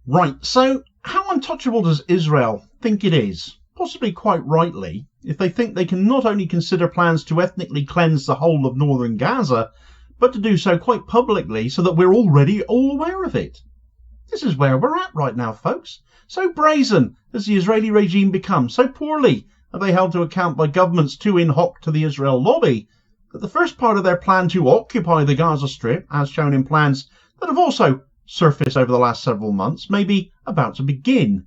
Right, so how untouchable does Israel think it is? Possibly quite rightly, if they think they can not only consider plans to ethnically cleanse the whole of northern Gaza, but to do so quite publicly so that we're already all aware of it. This is where we're at right now, folks. So brazen has the Israeli regime become, so poorly are they held to account by governments too in hock to the Israel lobby, that the first part of their plan to occupy the Gaza Strip, as shown in plans that have also surfaced over the last several months, may be about to begin.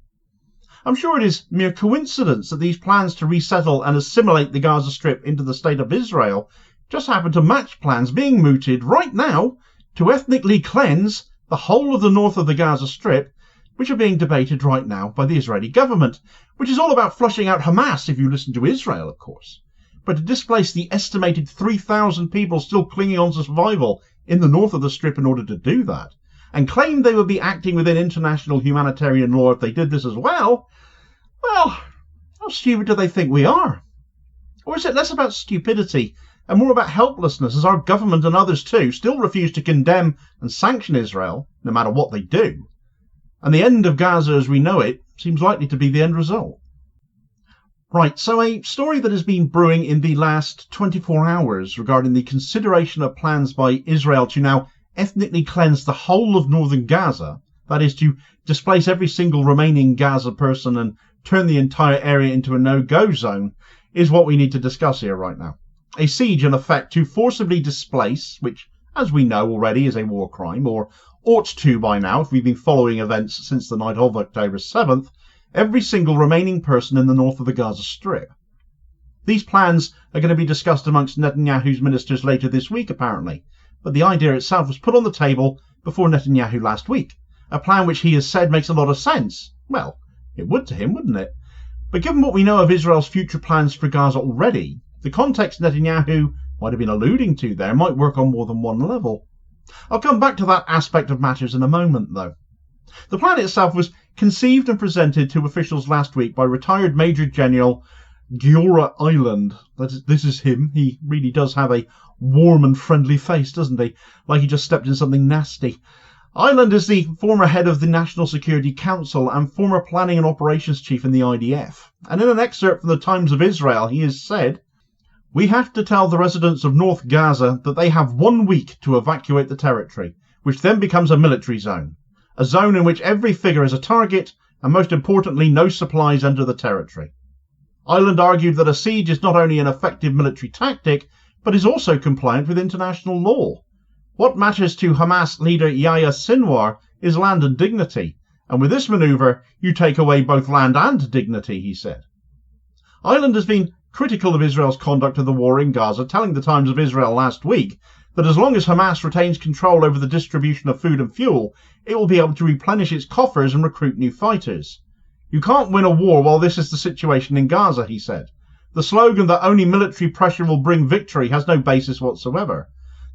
I'm sure it is mere coincidence that these plans to resettle and assimilate the Gaza Strip into the state of Israel just happen to match plans being mooted right now to ethnically cleanse the whole of the north of the Gaza Strip, which are being debated right now by the Israeli government, which is all about flushing out Hamas, if you listen to Israel, of course, but to displace the estimated 3,000 people still clinging on to survival in the north of the Strip in order to do that, and claim they would be acting within international humanitarian law if they did this as well. Well, how stupid do they think we are? Or is it less about stupidity and more about helplessness, as our government and others too still refuse to condemn and sanction Israel, no matter what they do? And the end of Gaza as we know it seems likely to be the end result. Right, so a story that has been brewing in the last 24 hours regarding the consideration of plans by Israel to now ethnically cleanse the whole of northern Gaza, that is to displace every single remaining Gaza person and turn the entire area into a no-go zone, is what we need to discuss here right now. A siege, in effect, to forcibly displace, which, as we know already, is a war crime, or ought to by now if we've been following events since the night of October 7th, every single remaining person in the north of the Gaza Strip. These plans are going to be discussed amongst Netanyahu's ministers later this week, apparently, but the idea itself was put on the table before Netanyahu last week, a plan which he has said makes a lot of sense. Well, it would to him, wouldn't it? But given what we know of Israel's future plans for Gaza already, the context Netanyahu might have been alluding to there might work on more than one level. I'll come back to that aspect of matters in a moment, though. The plan itself was conceived and presented to officials last week by retired Major General Eiland. This is him. He really does have a warm and friendly face, doesn't he? Like he just stepped in something nasty. Eiland is the former head of the National Security Council and former planning and operations chief in the IDF. And in an excerpt from the Times of Israel, he has said, "We have to tell the residents of North Gaza that they have 1 week to evacuate the territory, which then becomes a military zone. A zone in which every figure is a target, and most importantly, no supplies enter the territory." Eiland argued that a siege is not only an effective military tactic, but is also compliant with international law. What matters to Hamas leader Yahya Sinwar is land and dignity, and with this manoeuvre, you take away both land and dignity, he said. Eiland has been critical of Israel's conduct of the war in Gaza, telling the Times of Israel last week that as long as Hamas retains control over the distribution of food and fuel, it will be able to replenish its coffers and recruit new fighters. "You can't win a war while this is the situation in Gaza," he said. "The slogan that only military pressure will bring victory has no basis whatsoever.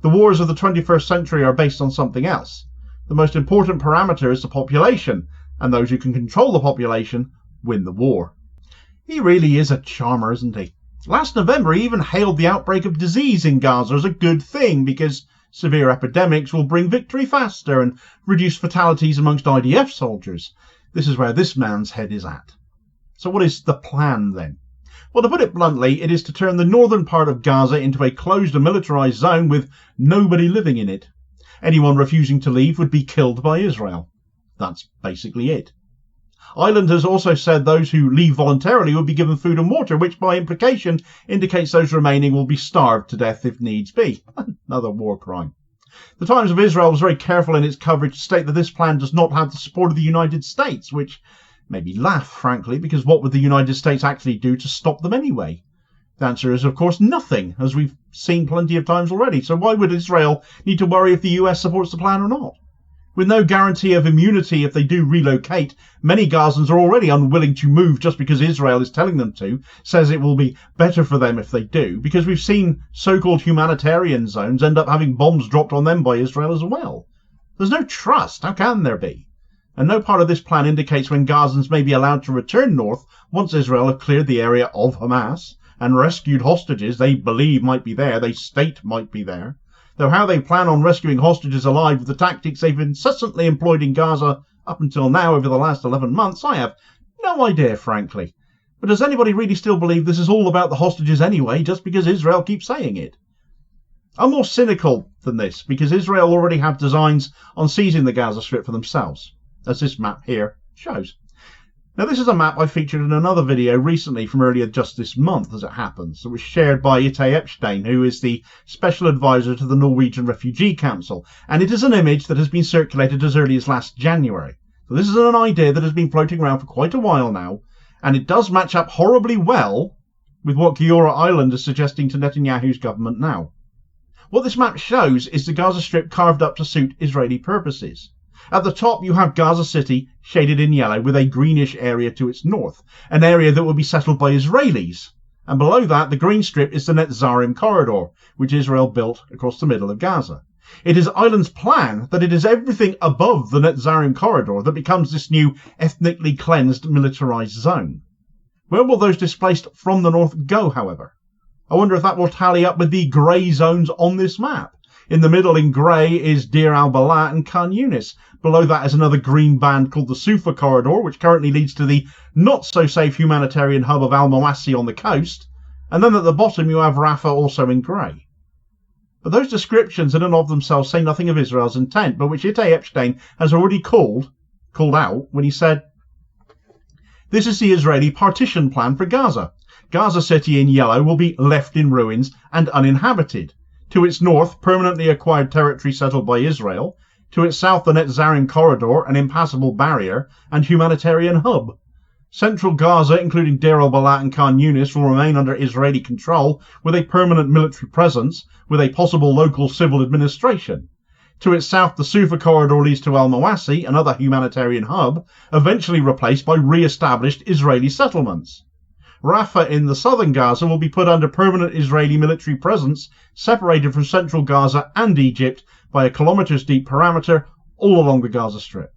The wars of the 21st century are based on something else. The most important parameter is the population, and those who can control the population win the war." He really is a charmer, isn't he? Last November, he even hailed the outbreak of disease in Gaza as a good thing because severe epidemics will bring victory faster and reduce fatalities amongst IDF soldiers. This is where this man's head is at. So what is the plan then? Well, to put it bluntly, it is to turn the northern part of Gaza into a closed and militarized zone with nobody living in it. Anyone refusing to leave would be killed by Israel. That's basically it. Eiland has also said those who leave voluntarily will be given food and water, which by implication indicates those remaining will be starved to death if needs be. Another war crime. The Times of Israel was very careful in its coverage to state that this plan does not have the support of the United States, which made me laugh, frankly, because what would the United States actually do to stop them anyway? The answer is, of course, nothing, as we've seen plenty of times already. So why would Israel need to worry if the US supports the plan or not? With no guarantee of immunity if they do relocate, many Gazans are already unwilling to move just because Israel is telling them to, says it will be better for them if they do, because we've seen so-called humanitarian zones end up having bombs dropped on them by Israel as well. There's no trust. How can there be? And no part of this plan indicates when Gazans may be allowed to return north once Israel have cleared the area of Hamas and rescued hostages they believe might be there, they state might be there. Though how they plan on rescuing hostages alive with the tactics they've incessantly employed in Gaza, Up until now, over the last 11 months, I have no idea, frankly. But does anybody really still believe this is all about the hostages anyway, just because Israel keeps saying it? I'm more cynical than this, because Israel already have designs on seizing the Gaza Strip for themselves, as this map here shows. Now, this is a map I featured in another video recently from earlier just this month, as it happens. It was shared by Epstein, who is the special advisor to the Norwegian Refugee Council, and it is an image that has been circulated as early as last January. So this is an idea that has been floating around for quite a while now, and it does match up horribly well with what Eiland is suggesting to Netanyahu's government now. What this map shows is the Gaza Strip carved up to suit Israeli purposes. At the top you have Gaza City shaded in yellow with a greenish area to its north, an area that will be settled by Israelis. And below that, the green strip is the Netzarim corridor, which Israel built across the middle of Gaza. It is Eiland's plan that it is everything above the Netzarim corridor that becomes this new ethnically cleansed militarized zone. Where will those displaced from the north go, however? I wonder if that will tally up with the grey zones on this map. In the middle in grey is Deir al-Balah and Khan Yunis. Below that is another green band called the Sufa corridor, which currently leads to the not-so-safe humanitarian hub of al-Mawasi on the coast. And then at the bottom you have Rafah, also in grey. But those descriptions in and of themselves say nothing of Israel's intent, but which Epstein has already called out when he said, "This is the Israeli partition plan for Gaza. Gaza City in yellow will be left in ruins and uninhabited. To its north, permanently acquired territory settled by Israel. To its south, the Netzarim corridor, an impassable barrier and humanitarian hub. Central Gaza, including Deir al-Balah and Khan Yunis, will remain under Israeli control with a permanent military presence, with a possible local civil administration. To its south, the Sufa corridor leads to al-Mawasi, another humanitarian hub, eventually replaced by re-established Israeli settlements. Rafah in the southern Gaza will be put under permanent Israeli military presence, separated from central Gaza and Egypt by a kilometres-deep perimeter all along the Gaza Strip."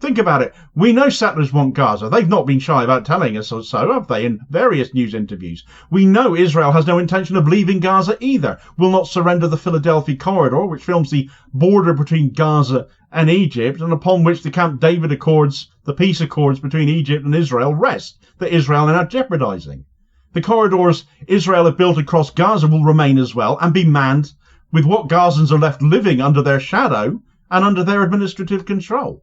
Think about it. We know settlers want Gaza. They've not been shy about telling us so, have they, in various news interviews. We know Israel has no intention of leaving Gaza either, will not surrender the Philadelphia corridor, which forms the border between Gaza and Egypt, and upon which the Camp David Accords, the peace accords between Egypt and Israel, rest, that Israel are now jeopardizing. The corridors Israel have built across Gaza will remain as well, and be manned with what Gazans are left living under their shadow and under their administrative control.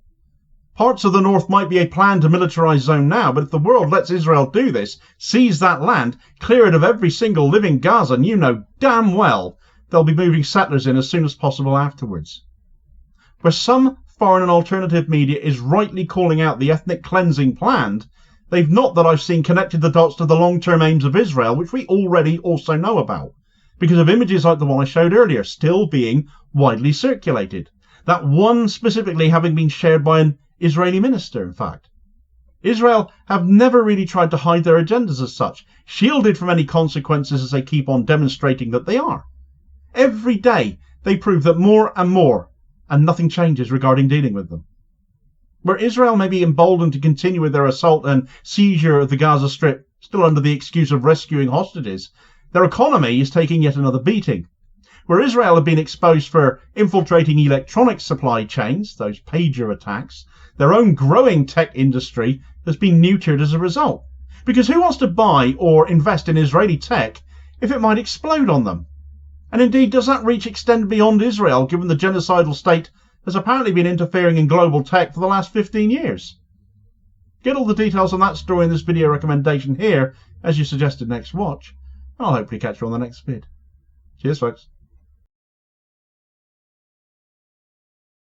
Parts of the north might be a planned demilitarized zone now, but if the world lets Israel do this, seize that land, clear it of every single living Gazan, you know damn well they'll be moving settlers in as soon as possible afterwards. Where some foreign and alternative media is rightly calling out the ethnic cleansing planned, they've not, that I've seen, connected the dots to the long-term aims of Israel, which we already also know about, because of images like the one I showed earlier still being widely circulated. That one specifically having been shared by an Israeli minister, in fact. Israel have never really tried to hide their agendas as such, shielded from any consequences as they keep on demonstrating that they are. Every day they prove that more and more, and nothing changes regarding dealing with them. Where Israel may be emboldened to continue with their assault and seizure of the Gaza Strip, still under the excuse of rescuing hostages, their economy is taking yet another beating. Where Israel have been exposed for infiltrating electronic supply chains, those pager attacks, their own growing tech industry has been neutered as a result. Because who wants to buy or invest in Israeli tech if it might explode on them? And indeed, does that reach extend beyond Israel, given the genocidal state has apparently been interfering in global tech for the last 15 years? Get all the details on that story in this video recommendation here, as you suggested next watch, and I'll hopefully catch you on the next vid. Cheers, folks.